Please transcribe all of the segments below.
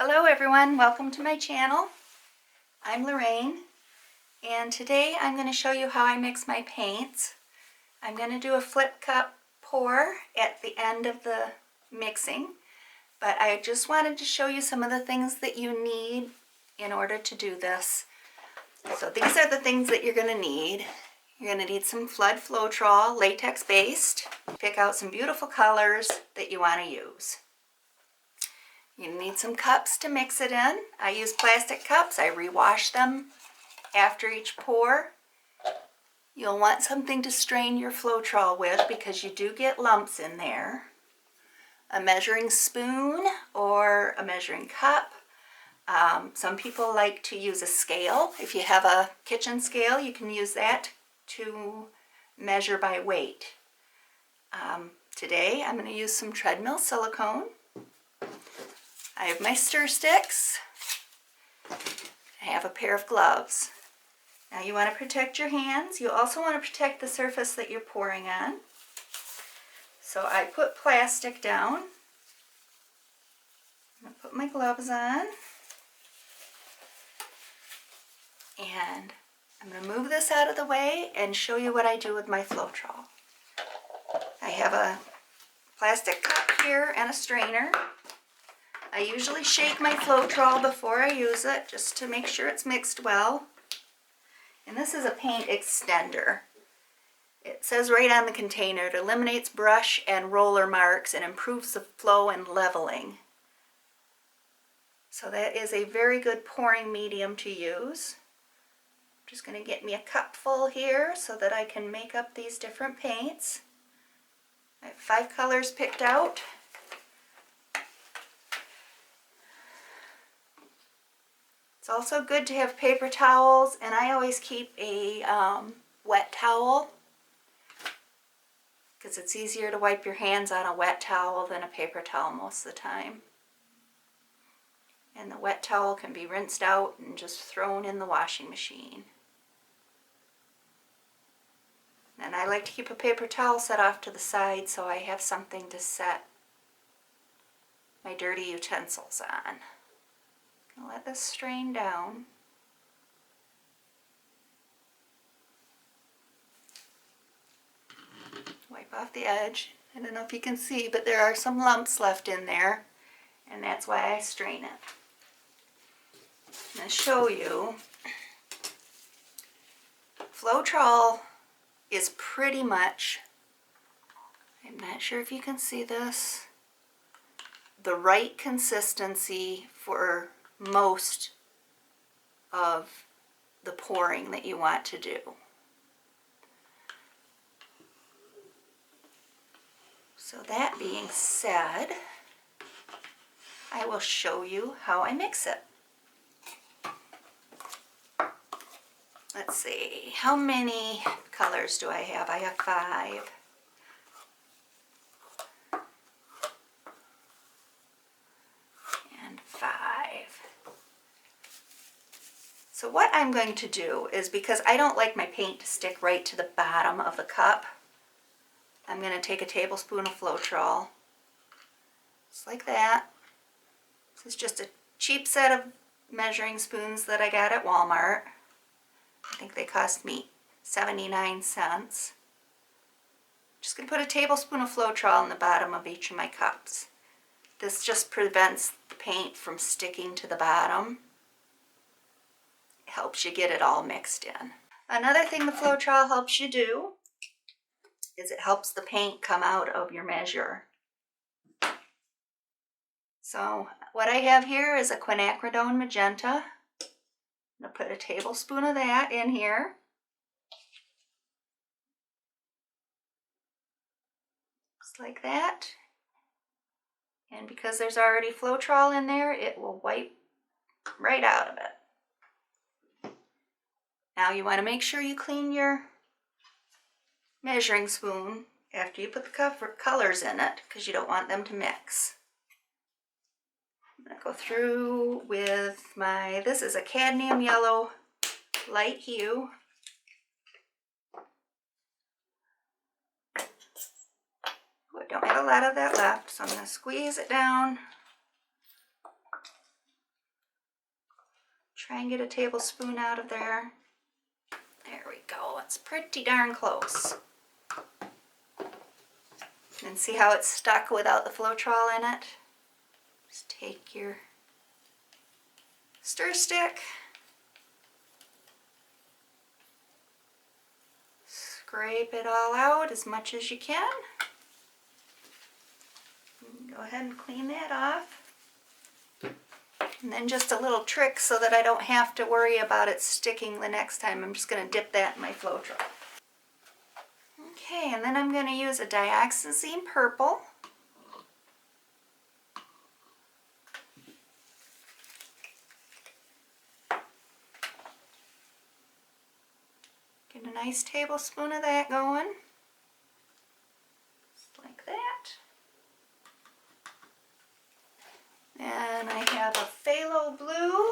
Hello everyone, welcome to my channel. I'm Lorraine and today I'm going to show you how I mix my paints. I'm going to do a flip cup pour at the end of the mixing, but I just wanted to show you some of the things that you need in order to do this. So these are the things that you're going to need. You're going to need some Floetrol, latex based. Pick out some beautiful colors that you want to use. You need some cups to mix it in. I use plastic cups. I rewash them after each pour. You'll want something to strain your Floetrol with because you do get lumps in there. A measuring spoon or a measuring cup. Some people like to use a scale. If you have a kitchen scale, you can use that to measure by weight. Today I'm going to use some treadmill silicone. I have my stir sticks. I have a pair of gloves. Now you want to protect your hands. You also want to protect the surface that you're pouring on. So I put plastic down. I'm going to put my gloves on. And I'm going to move this out of the way and show you what I do with my Floetrol. I have a plastic cup here and a strainer. I usually shake my Floetrol before I use it just to make sure it's mixed well. And this is a paint extender. It says right on the container, it eliminates brush and roller marks and improves the flow and leveling. So that is a very good pouring medium to use. I'm just going to get me a cup full here so that I can make up these different paints. I have 5 colors picked out. It's also good to have paper towels, and I always keep a wet towel because it's easier to wipe your hands on a wet towel than a paper towel most of the time. And the wet towel can be rinsed out and just thrown in the washing machine. And I like to keep a paper towel set off to the side so I have something to set my dirty utensils on. I'll let this strain down. Wipe off the edge. I don't know if you can see, but there are some lumps left in there, and that's why I strain it. I'm going to show you. Floetrol is pretty much, I'm not sure if you can see this, the right consistency for most of the pouring that you want to do. So that being said, I will show you how I mix it. Let's see, how many colors do I have? I have 5. And 5. So what I'm going to do is, because I don't like my paint to stick right to the bottom of the cup, I'm going to take a tablespoon of Floetrol, just like that. This is just a cheap set of measuring spoons that I got at Walmart. I think they cost me 79 cents. Just going to put a tablespoon of Floetrol in the bottom of each of my cups. This just prevents the paint from sticking to the bottom. It helps you get it all mixed in. Another thing the Floetrol helps you do is it helps the paint come out of your measure. So what I have here is a quinacridone magenta. I'm going to put a tablespoon of that in here. Just like that. And because there's already Floetrol in there, it will wipe right out of it. Now you want to make sure you clean your measuring spoon after you put the colors in it because you don't want them to mix. I'm going to go through with my, this is a cadmium yellow light hue. I don't have a lot of that left, so I'm going to squeeze it down Try and get a tablespoon out of there. There we go. It's pretty darn close. And see how it's stuck without the Floetrol in it? Just take your stir stick, scrape it all out as much as you can. Go ahead and clean that off. And then just a little trick so that I don't have to worry about it sticking the next time. I'm just going to dip that in my Floetrol. Okay, and then I'm going to use a dioxazine purple. Get a nice tablespoon of that going. Just like that. And I have a phthalo blue.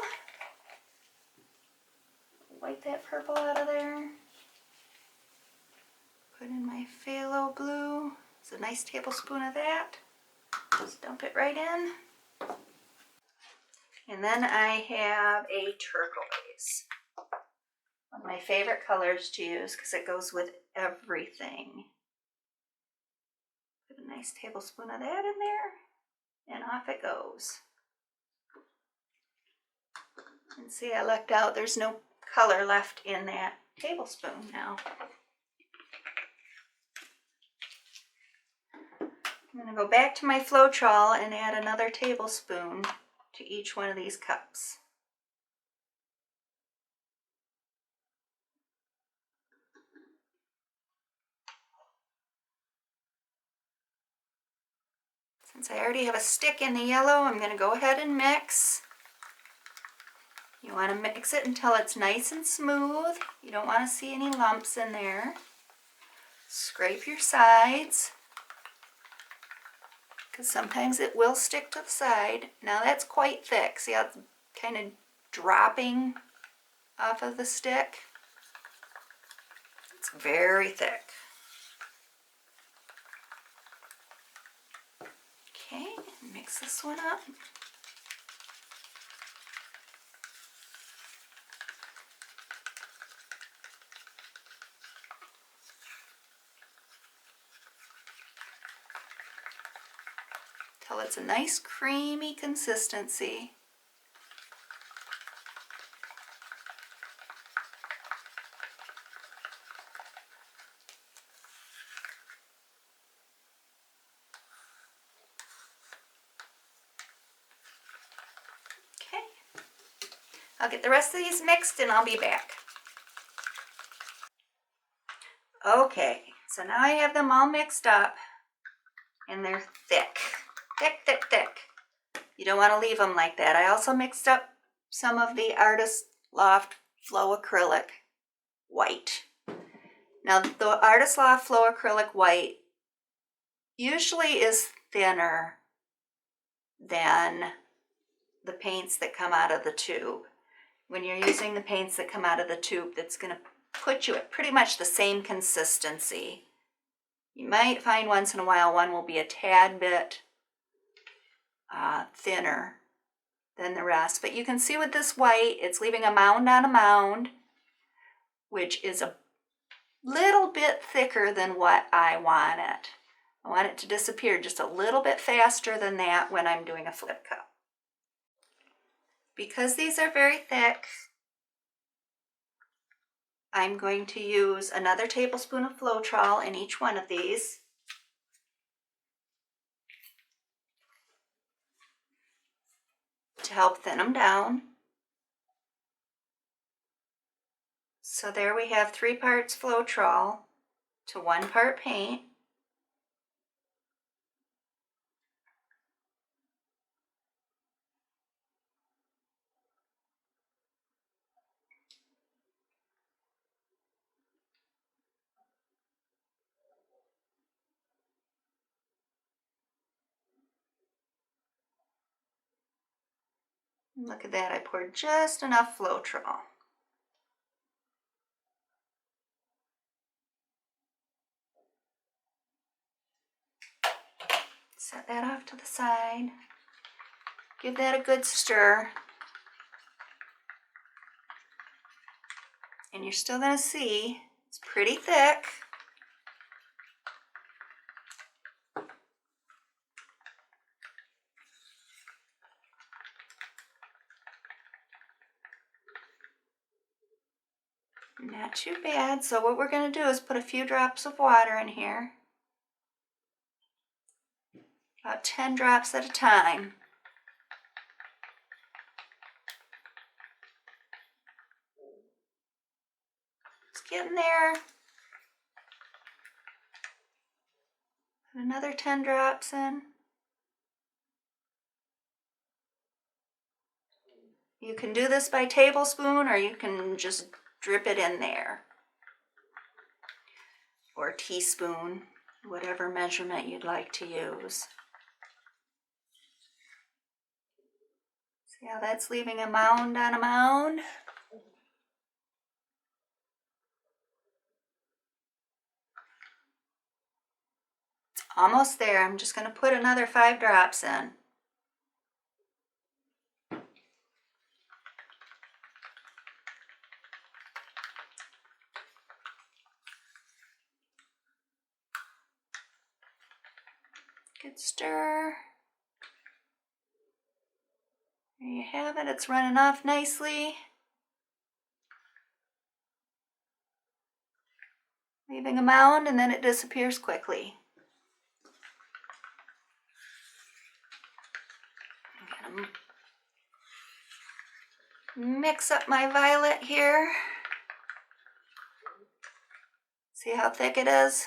Wipe that purple out of there. Put in my phthalo blue. It's a nice tablespoon of that. Just dump it right in. And then I have a turquoise. One of my favorite colors to use because it goes with everything. Put a nice tablespoon of that in there. And off it goes. And see, I lucked out. There's no color left in that tablespoon now. I'm going to go back to my Floetrol and add another tablespoon to each one of these cups. Since I already have a stick in the yellow, I'm going to go ahead and mix. You want to mix it until it's nice and smooth. You don't want to see any lumps in there. Scrape your sides, because sometimes it will stick to the side. Now that's quite thick. See how it's kind of dropping off of the stick? It's very thick. Okay, mix this one up. Till it's a nice creamy consistency. Okay, I'll get the rest of these mixed and I'll be back. Okay, so now I have them all mixed up and they're thick. Thick, thick, thick. You don't want to leave them like that. I also mixed up some of the Artist Loft Flow Acrylic White. Now the Artist Loft Flow Acrylic White usually is thinner than the paints that come out of the tube. When you're using the paints that come out of the tube, that's going to put you at pretty much the same consistency. You might find once in a while one will be a tad bit thinner than the rest, but you can see with this white, it's leaving a mound on a mound, which is a little bit thicker than what I want it. I want it to disappear just a little bit faster than that when I'm doing a flip cup. Because these are very thick, I'm going to use another tablespoon of Floetrol in each one of these. To help thin them down. So there we have 3 parts Floetrol to 1 part paint. Look at that, I poured just enough Floetrol. Set that off to the side. Give that a good stir. And you're still going to see it's pretty thick. Not too bad. So what we're going to do is put a few drops of water in here. About 10 drops at a time. It's getting there. Put another 10 drops in. You can do this by tablespoon, or you can just drip it in there. Or teaspoon, whatever measurement you'd like to use. See how that's leaving a mound on a mound? It's almost there. I'm just going to put another 5 drops in. Good stir. There you have it. It's running off nicely. Leaving a mound, and then it disappears quickly. I'm going to mix up my violet here. See how thick it is?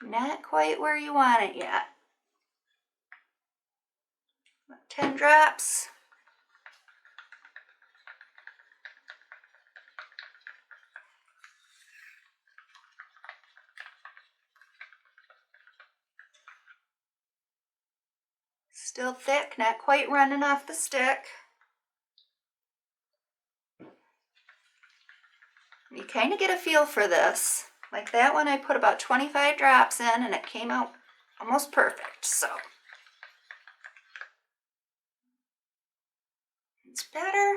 Not quite where you want it yet. 10 drops. Still thick, not quite running off the stick. You kind of get a feel for this. Like that one, I put about 25 drops in and it came out almost perfect. So it's better.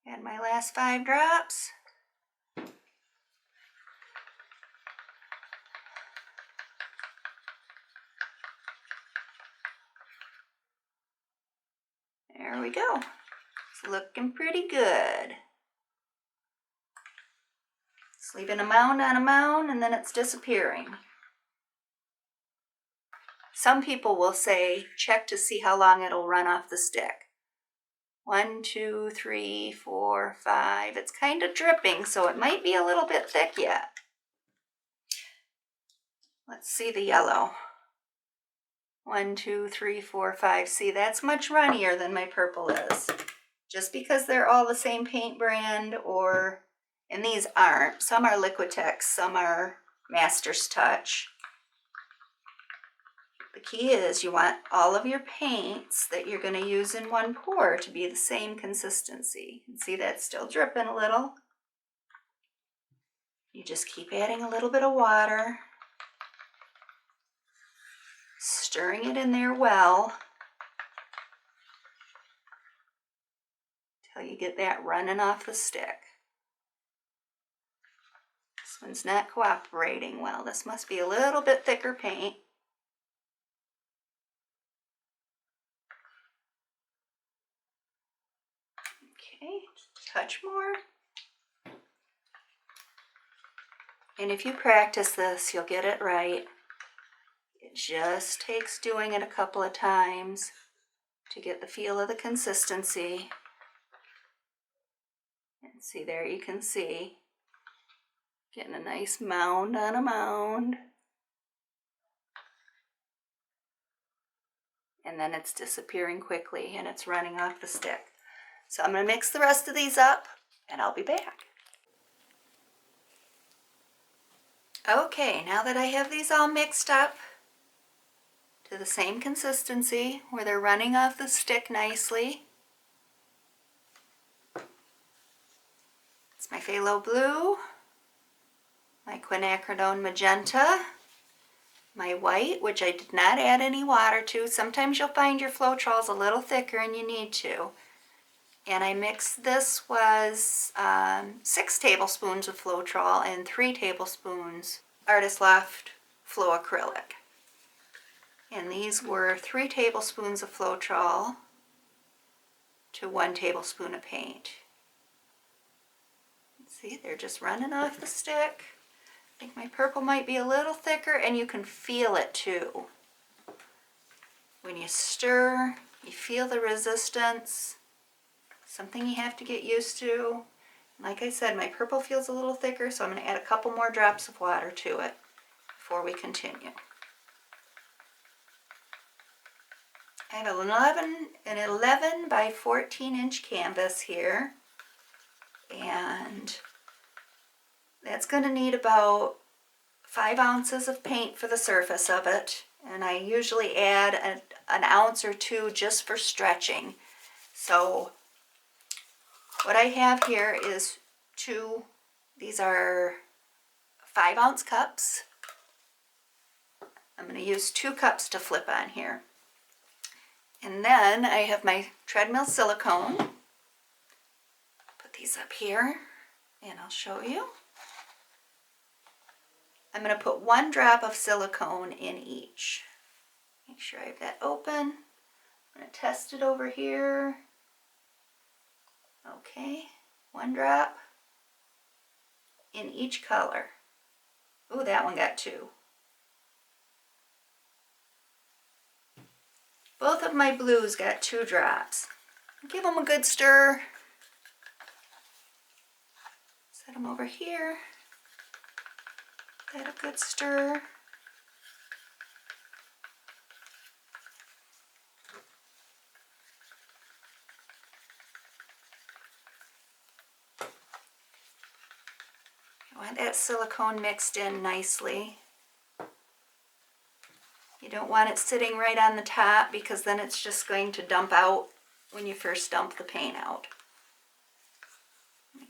Add my last 5 drops. There we go. It's looking pretty good. It's leaving a mound on a mound and then it's disappearing. Some people will say, check to see how long it'll run off the stick. 1, 2, 3, 4, 5. It's kind of dripping, so it might be a little bit thick yet. Let's see the yellow. 1, 2, 3, 4, 5. See, that's much runnier than my purple is. Just because they're all the same paint brand, and these aren't. Some are Liquitex, some are Master's Touch. The key is you want all of your paints that you're going to use in one pour to be the same consistency. And see, that's still dripping a little. You just keep adding a little bit of water, stirring it in there well until you get that running off the stick. This one's not cooperating well. This must be a little bit thicker paint. Okay, touch more. And if you practice this, you'll get it right. It just takes doing it a couple of times to get the feel of the consistency. And see, there you can see, getting a nice mound on a mound. And then it's disappearing quickly and it's running off the stick. So I'm going to mix the rest of these up and I'll be back. Okay, now that I have these all mixed up to the same consistency where they're running off the stick nicely. It's my Phthalo blue, my quinacridone magenta, my white, which I did not add any water to. Sometimes you'll find your Floetrol's a little thicker and you need to. And I mixed, this was 6 tablespoons of Floetrol and 3 tablespoons Artist Loft Flow Acrylic. And these were 3 tablespoons of Floetrol to 1 tablespoon of paint. See, they're just running off the stick. I think my purple might be a little thicker, and you can feel it too. When you stir, you feel the resistance. Something you have to get used to. Like I said, my purple feels a little thicker, so I'm going to add a couple more drops of water to it before we continue. I have an 11 by 14 inch canvas here, and that's going to need about 5 ounces of paint for the surface of it, and I usually add an ounce or 2 just for stretching. So what I have here is 2, these are 5 ounce cups. I'm going to use 2 cups to flip on here. And then I have my treadmill silicone. Put these up here and I'll show you. I'm going to put 1 drop of silicone in each. Make sure I have that open. I'm going to test it over here. Okay, 1 drop in each color. Ooh, that one got 2. Both of my blues got 2 drops. Give them a good stir. Set them over here. Get a good stir. I want that silicone mixed in nicely. You don't want it sitting right on the top because then it's just going to dump out when you first dump the paint out.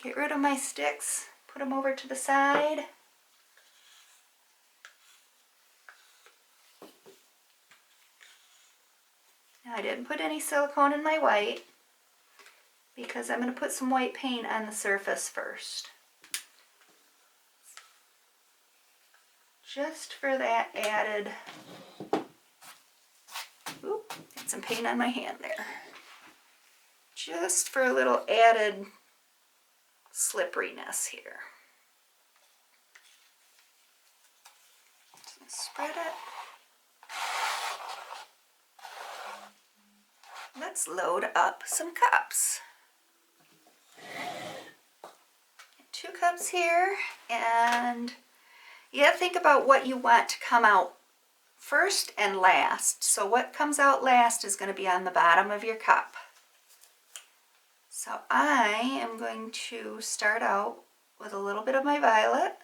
Get rid of my sticks, put them over to the side. Now I didn't put any silicone in my white because I'm going to put some white paint on the surface first. Just for that added, oop, got some paint on my hand there. Just for a little added slipperiness here. Just spread it. Let's load up some cups. 2 cups here, and you have to think about what you want to come out first and last. So what comes out last is going to be on the bottom of your cup. So I am going to start out with a little bit of my violet.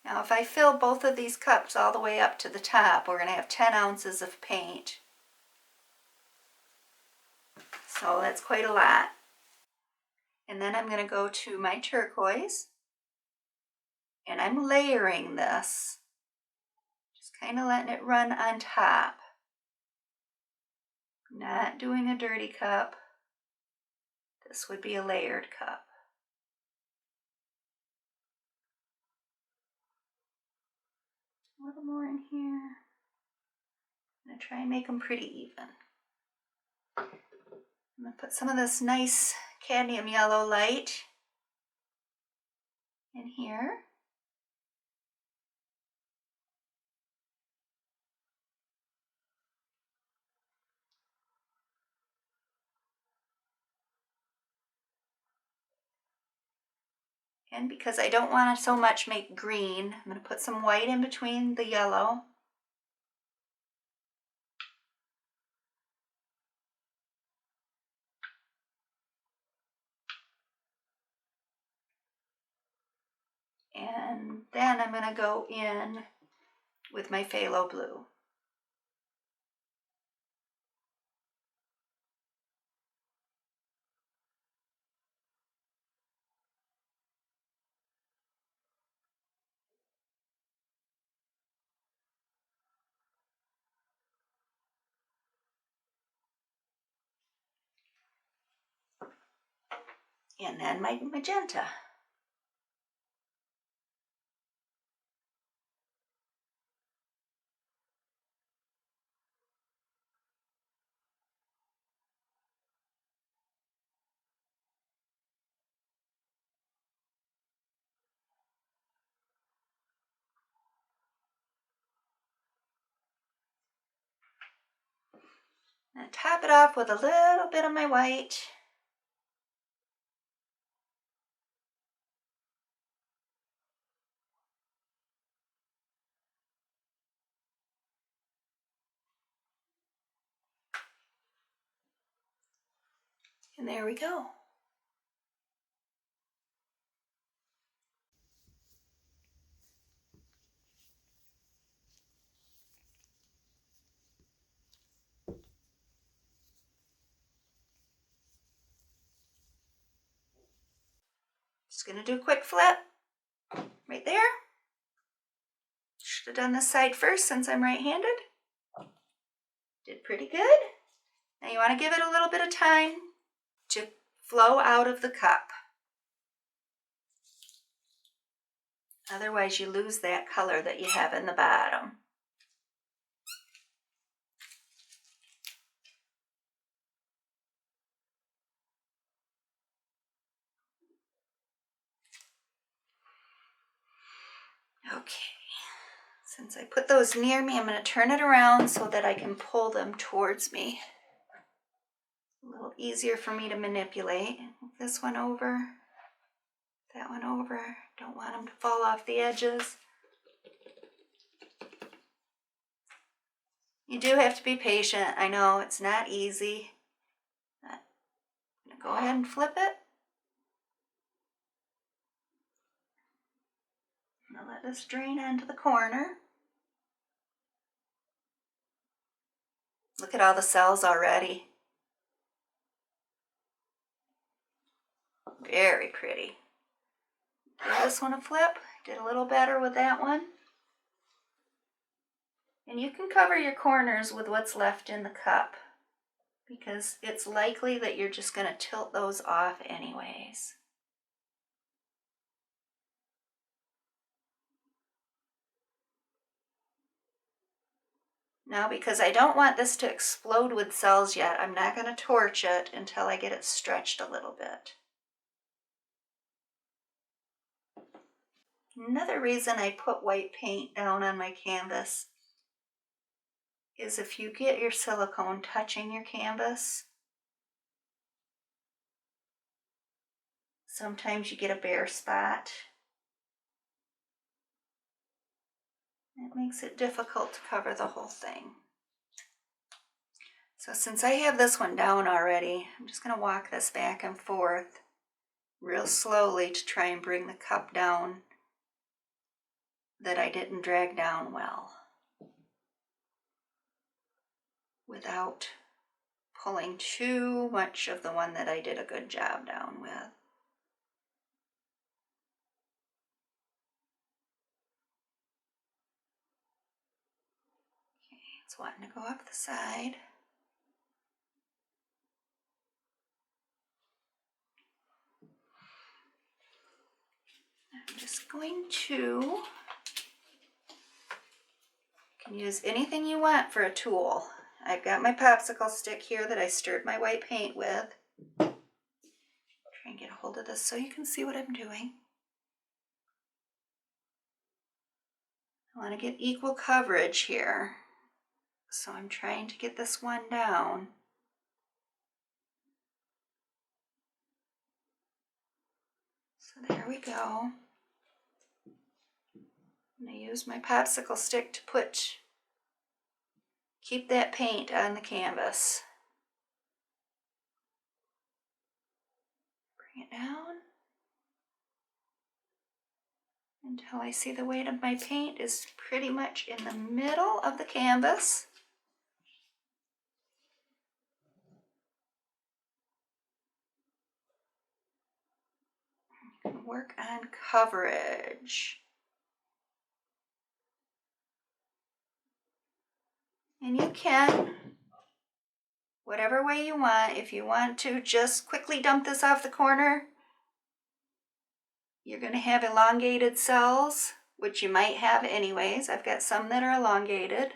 Now if I fill both of these cups all the way up to the top, we're going to have 10 ounces of paint. So that's quite a lot. And then I'm going to go to my turquoise, and I'm layering this, just kind of letting it run on top. Not doing a dirty cup. This would be a layered cup. A little more in here. I'm going to try and make them pretty even. I'm going to put some of this nice cadmium yellow light in here. And because I don't want to so much make green, I'm going to put some white in between the yellow. And then I'm going to go in with my phthalo blue. And then my magenta. And top it off with a little bit of my white. And there we go. Just going to do a quick flip right there. Should have done this side first since I'm right-handed. Did pretty good. Now you want to give it a little bit of time to flow out of the cup. Otherwise you lose that color that you have in the bottom. Okay, since I put those near me, I'm going to turn it around so that I can pull them towards me. A little easier for me to manipulate. This one over, that one over. Don't want them to fall off the edges. You do have to be patient. I know it's not easy. I'm going to go ahead and flip it. I'm going to let this drain onto the corner. Look at all the cells already. Very pretty. Give this one a flip. Did a little better with that one. And you can cover your corners with what's left in the cup because it's likely that you're just going to tilt those off anyways. Now, because I don't want this to explode with cells yet, I'm not going to torch it until I get it stretched a little bit. Another reason I put white paint down on my canvas is if you get your silicone touching your canvas, sometimes you get a bare spot. It makes it difficult to cover the whole thing. So since I have this one down already, I'm just going to walk this back and forth real slowly to try and bring the cup down that I didn't drag down well, without pulling too much of the one that I did a good job down with. Okay, it's wanting to go up the side. I'm just going to, you can use anything you want for a tool. I've got my popsicle stick here that I stirred my white paint with. Try and get a hold of this so you can see what I'm doing. I want to get equal coverage here, so I'm trying to get this one down. So there we go. I'm going to use my popsicle stick to keep that paint on the canvas. Bring it down until I see the weight of my paint is pretty much in the middle of the canvas. Work on coverage. And you can, whatever way you want, if you want to just quickly dump this off the corner, You're going to have elongated cells, which you might have anyways. I've got some that are elongated.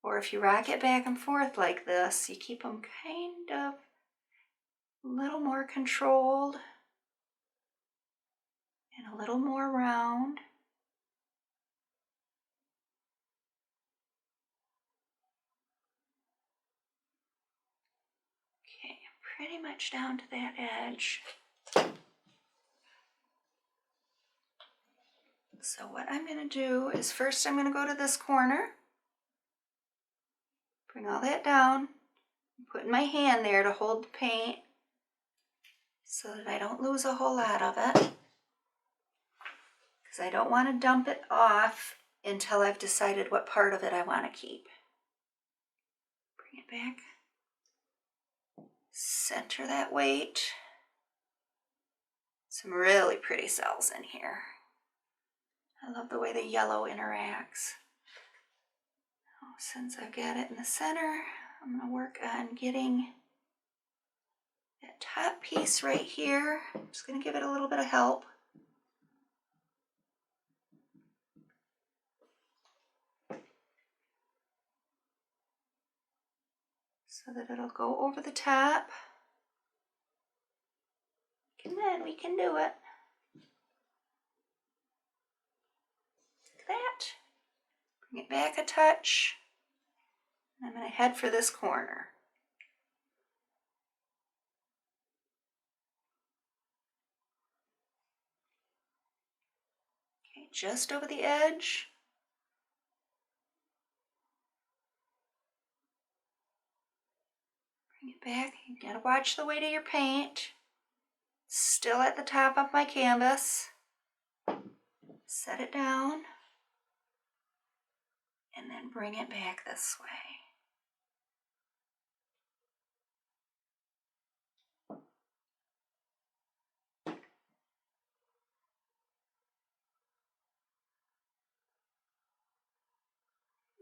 Or if you rock it back and forth like this, you keep them kind of a little more controlled and a little more round. Okay, pretty much down to that edge. So what I'm going to do is first I'm going to go to this corner, bring all that down, put my hand there to hold the paint so that I don't lose a whole lot of it, because I don't want to dump it off until I've decided what part of it I want to keep. Bring it back, center that weight. Some really pretty cells in here. I love the way the yellow interacts. Oh, since I've got it in the center, I'm going to work on getting that top piece right here. I'm just going to give it a little bit of help. So that it'll go over the top. Come on, we can do it. Like that. Bring it back a touch. I'm going to head for this corner. Okay, just over the edge. Bring it back. You gotta watch the weight of your paint. Still at the top of my canvas. Set it down. And then bring it back this way.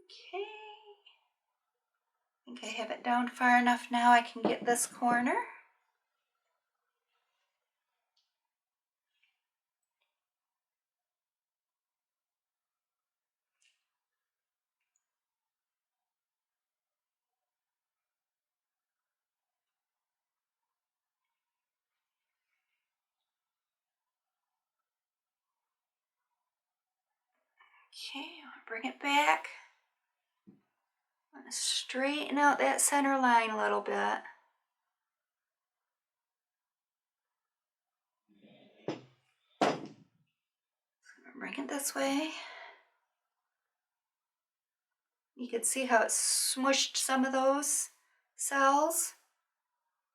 Okay. I think I have it down far enough now I can get this corner. Okay, I'll bring it back. I'm going to straighten out that center line a little bit. Bring it this way. You can see how it smushed some of those cells.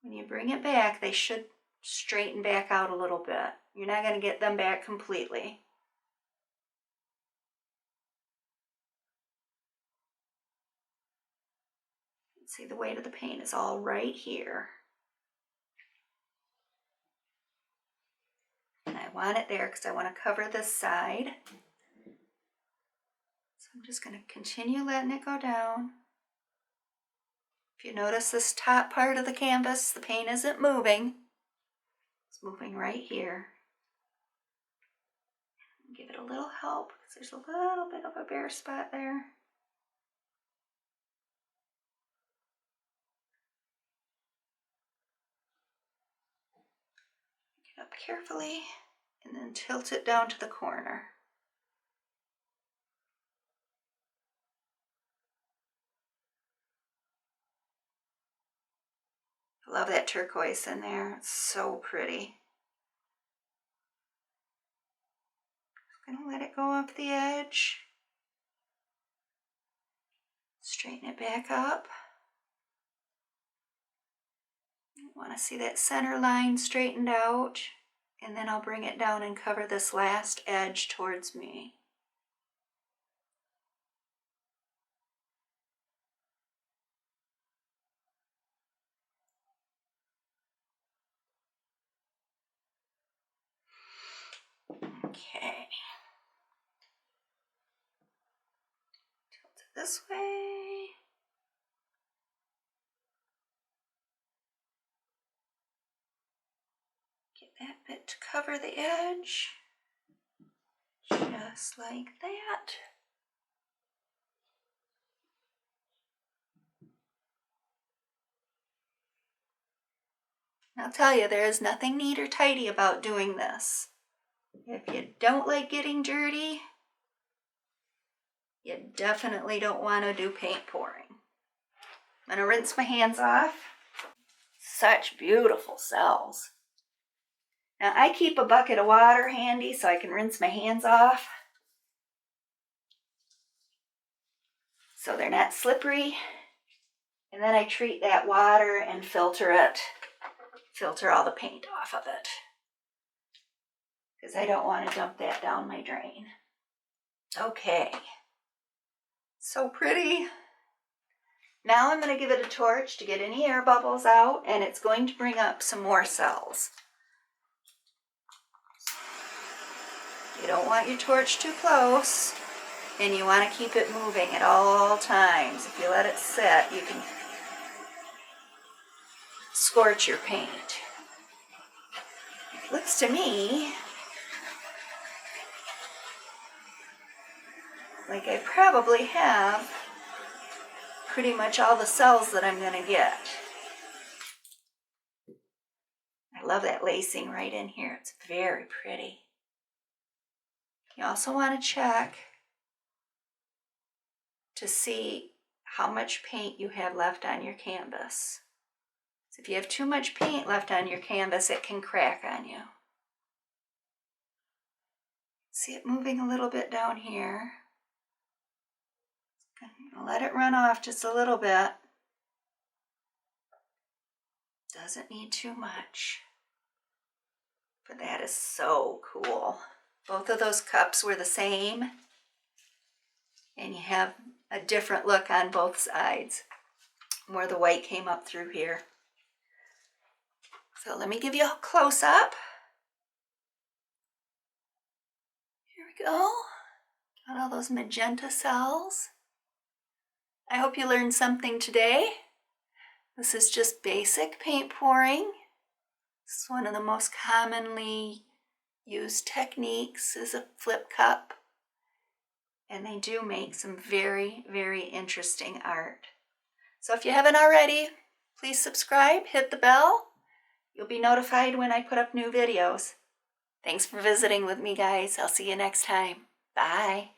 When you bring it back, they should straighten back out a little bit. You're not going to get them back completely. See, the weight of the paint is all right here. And I want it there because I want to cover this side. So I'm just going to continue letting it go down. If you notice this top part of the canvas, the paint isn't moving. It's moving right here. Give it a little help because there's a little bit of a bare spot there. Get up carefully and then tilt it down to the corner. I love that turquoise in there. It's so pretty. I'm going to let it go off the edge. Straighten it back up. I want to see that center line straightened out. And then I'll bring it down and cover this last edge towards me. Okay. Tilt it this way. Get that bit to cover the edge. Just like that. I'll tell you, there is nothing neat or tidy about doing this. If you don't like getting dirty, you definitely don't want to do paint pouring. I'm going to rinse my hands off. Such beautiful cells. Now I keep a bucket of water handy so I can rinse my hands off, so they're not slippery. And then I treat that water and filter it. Filter all the paint off of it, because I don't want to dump that down my drain. Okay, so pretty. Now I'm going to give it a torch to get any air bubbles out, and it's going to bring up some more cells. You don't want your torch too close, and you want to keep it moving at all times. If you let it sit, you can scorch your paint. It looks to me like I probably have pretty much all the cells that I'm going to get. I love that lacing right in here. It's very pretty. You also want to check to see how much paint you have left on your canvas. So if you have too much paint left on your canvas, it can crack on you. See it moving a little bit down here. Let it run off just a little bit. Doesn't need too much. But that is so cool. Both of those cups were the same, and you have a different look on both sides where the white came up through here. So let me give you a close-up. Here we go. Got all those magenta cells. I hope you learned something today. This is just basic paint pouring. This is one of the most commonly used techniques, is a flip cup. And they do make some very, very interesting art. So if you haven't already, please subscribe, hit the bell. You'll be notified when I put up new videos. Thanks for visiting with me, guys. I'll see you next time. Bye.